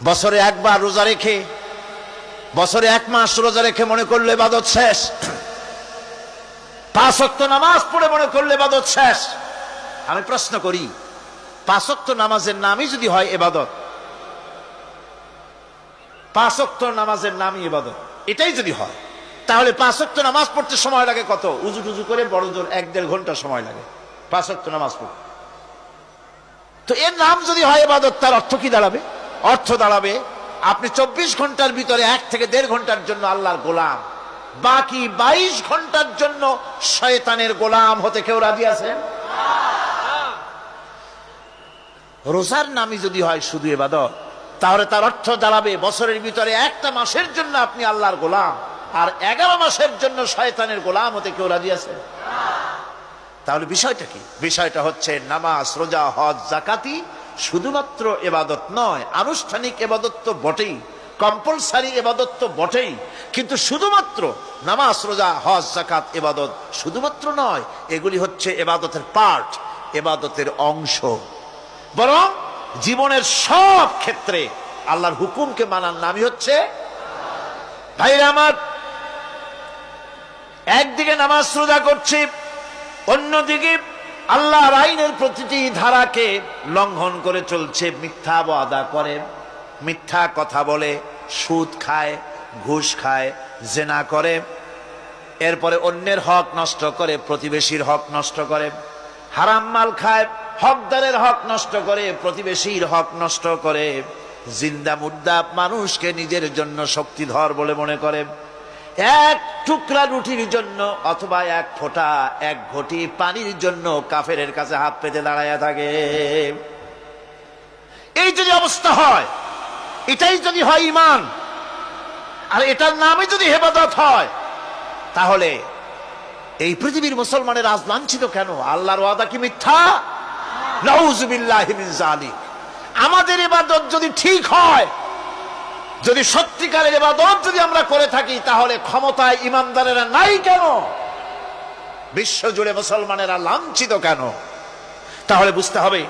বছরে একবার রোজা রেখে, বছরে এক মাস রোজা রেখে মনে করলে ইবাদত শেষ। 5 ওয়াক্ত নামাজ পড়ে মনে করলে ইবাদত শেষ। আমি প্রশ্ন করি, 5 ওয়াক্ত নামাজের নামই যদি হয় ইবাদত, 5 ওয়াক্ত নামাজের নামই ইবাদত, এটাই যদি হয়, তাহলে 5 ওয়াক্ত নামাজ পড়তে সময় লাগে কত? উজু টুজু করে বড় জোর 1-1.5 ঘন্টা সময় লাগে 5 ওয়াক্ত নামাজ পড়তে। তো এর নাম যদি হয় ইবাদত, তার অর্থ কি দাঁড়াবে? অর্থ দাঁড়াবে আপনি 24 ঘন্টার ভিতরে 1 থেকে 1.5 ঘন্টার জন্য আল্লাহর গোলাম, বাকি 22 ঘন্টার জন্য শয়তানের গোলাম হতে কেউ রাজি আছেন? রোজার নামই যদি হয় শুধু ইবাদত, তাহলে তার অর্থ দাঁড়াবে বছরের ভিতরে একটা মাসের জন্য আপনি আল্লাহর গোলাম, আর 11 মাসের জন্য শয়তানের গোলাম হতে কেউ রাজি আছে? তাহলে বিষয়টা কি? বিষয়টা হচ্ছে নামাজ, রোজা, হজ, যাকাতি শুধুমাত্র ইবাদত নয়। আনুষ্ঠানিক ইবাদত তো বটেই, কম্পালসারি ইবাদত তো বটেই, কিন্তু শুধুমাত্র নামাজ, রোজা, হজ, যাকাত ইবাদত শুধুমাত্র নয়, এগুলি হচ্ছে ইবাদতের পার্ট, ইবাদতের অংশ। বরং জীবনের সব ক্ষেত্রে আল্লাহর হুকুমকে মানার নামই হচ্ছে। ভাইরা আমার, একদিকে নামাজ রোজা করছি, অন্যদিকে আল্লাহর আইনের প্রতিটি ধারাকে লঙ্ঘন করে চলছে, মিথ্যা ওয়াদা করে, মিথ্যা কথা বলে, সুদ খায়, ঘুষ খায়, জেনা করে, এরপরে অন্যের হক নষ্ট করে, প্রতিবেশীর হক নষ্ট করে, হারাম মাল খায়, হকদারের হক নষ্ট করে, প্রতিবেশীর হক নষ্ট করে, জিন্দা মুর্দা মানুষকে নিজের জন্য শক্তিধর বলে মনে করে, এক টুকরা রুটির জন্য অথবা এক ফোঁটা, এক ঘটি পানির জন্য কাফেরের কাছে হাত পেতে দাঁড়ায়া থাকে। এই যদি অবস্থা হয়, এটাই যদি হয় ঈমান, আর এটার নামে যদি ইবাদত হয়, তাহলে এই পৃথিবীর মুসলমানের আজ লাঞ্ছিত কেন? আল্লাহর ওয়াদা কি মিথ্যা? নাউযুবিল্লাহি মিন যালিক। আমাদের ইবাদত যদি ঠিক হয়, যদি সত্যিকারের ইবাদত যদি আমরা করে থাকি, তাহলে ক্ষমতায় ইমানদারেরা নাই কেন? বিশ্ব জুড়ে মুসলমানেরা লাঞ্ছিত কেন? তাহলে বুঝতে হবে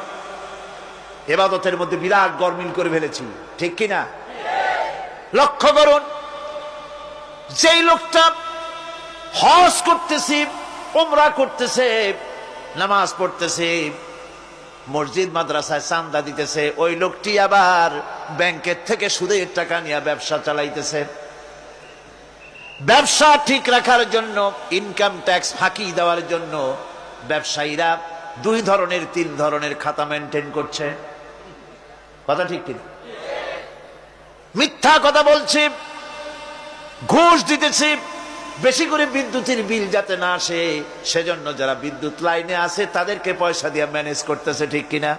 ইবাদতের মধ্যে বিরাট গরমিল করে ফেলেছি, ঠিক কিনা? লক্ষ্য করুন, যেই লোকটা হজ করতেছে, উমরা করতেছে, নামাজ পড়তেছে, মসজিদ মাদ্রাসায় চাঁদা দিতেছে, ওই লোকটি আবার ব্যাংকের থেকে সুদের টাকা নিয়ে ব্যবসা চালাইতেছে। ব্যবসা ঠিক রাখার জন্য, ইনকাম ট্যাক্স ফাঁকি দেওয়ার জন্য ব্যবসায়ীরা 2 ধরনের 3 ধরনের খাতা মেনটেন করছে। কথা ঠিক কিনা? মিথ্যা কথা বলছে, ঘুষ দিতেছে, বেশি করে বিদ্যুতের বিল যাতে না আসে সেজন্য যারা বিদ্যুৎ লাইনে আছে তাদেরকে পয়সা দিয়ে ম্যানেজ করতেছে, ঠিক কিনা?